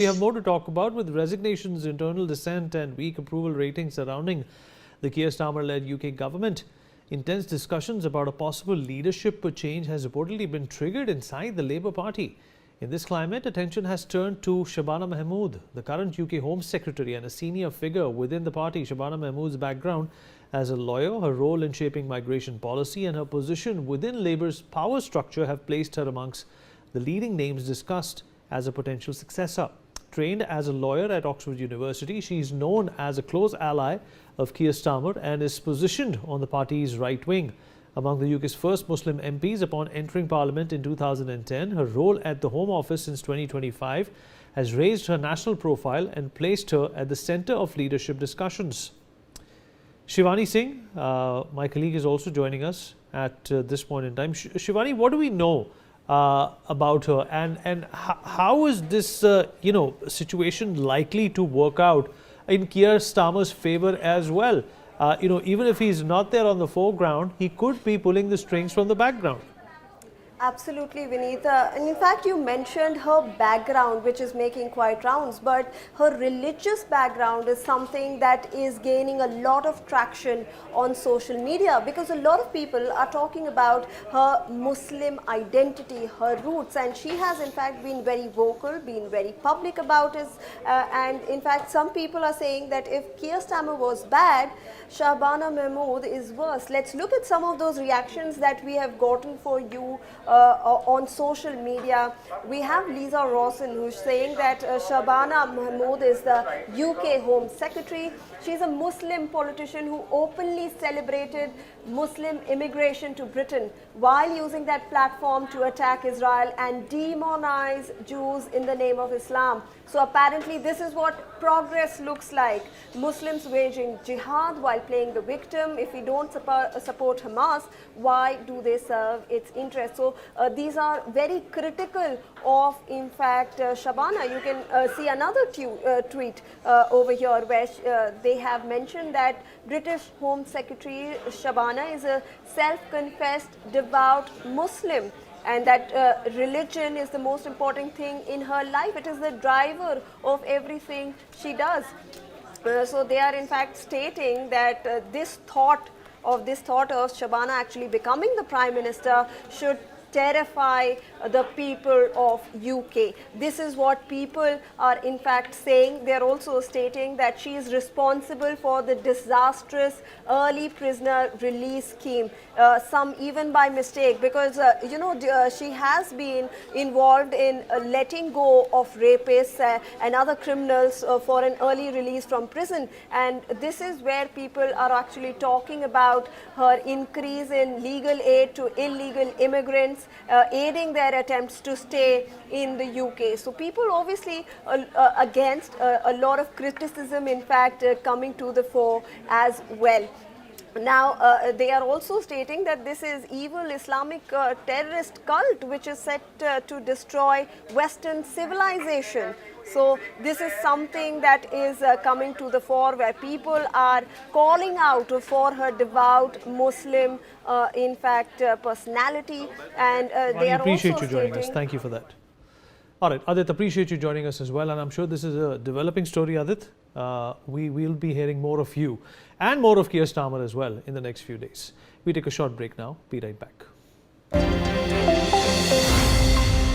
We have more to talk about with resignations, internal dissent and weak approval ratings surrounding the Keir Starmer-led UK government. Intense discussions about a possible leadership change has reportedly been triggered inside the Labour Party. In this climate, attention has turned to Shabana Mahmood, the current UK Home Secretary and a senior figure within the party. Shabana Mahmood's background as a lawyer, her role in shaping migration policy and her position within Labour's power structure have placed her amongst the leading names discussed as a potential successor. Trained as a lawyer at Oxford University, she is known as a close ally of Keir Starmer and is positioned on the party's right wing. Among the UK's first Muslim MPs upon entering Parliament in 2010, her role at the Home Office since 2025 has raised her national profile and placed her at the centre of leadership discussions. Shivani Singh, my colleague, is also joining us at this point in time. Shivani, what do we know about her, and how is this situation likely to work out in Keir Starmer's favour as well? Even if he's not there on the foreground, he could be pulling the strings from the background. Absolutely, Vineeta. And in fact, you mentioned her background, which is making quite rounds, but her religious background is something that is gaining a lot of traction on social media, because a lot of people are talking about her Muslim identity, her roots, and she has in fact been very vocal, been very public about it. And in fact, some people are saying that if Keir Starmer was bad, Shabana Mahmood is worse. Let's look at some of those reactions that we have gotten for you on social media. We have Lisa Rawson, who's saying that Shabana Mahmood is the UK Home Secretary. She's a Muslim politician who openly celebrated Muslim immigration to Britain while using that platform to attack Israel and demonize Jews in the name of Islam. So apparently this is what progress looks like. Muslims waging jihad while playing the victim. If we don't support Hamas, why do they serve its interests? So these are very critical of, in fact, Shabana. You can see another tweet over here where they have mentioned that British Home Secretary Shabana is a self-confessed devout Muslim, and that religion is the most important thing in her life. It is the driver of everything she does. So they are in fact stating that this thought of Shabana actually becoming the Prime Minister should terrify the people of UK. This is what people are in fact saying. They are also stating that she is responsible for the disastrous early prisoner release scheme, some even by mistake, because she has been involved in letting go of rapists and other criminals for an early release from prison. And this is where people are actually talking about her increase in legal aid to illegal immigrants, aiding their attempts to stay in the UK. So people obviously against a lot of criticism, in fact, coming to the fore as well. Now, they are also stating that this is evil Islamic terrorist cult which is set to destroy Western civilization. So this is something that is coming to the fore, where people are calling out for her devout Muslim, in fact, personality. And they are appreciate also you joining us. Thank you for that. All right, Adit, appreciate you joining us as well. And I'm sure this is a developing story, Adit. We will be hearing more of you and more of Keir Starmer as well in the next few days. We take a short break now. Be right back.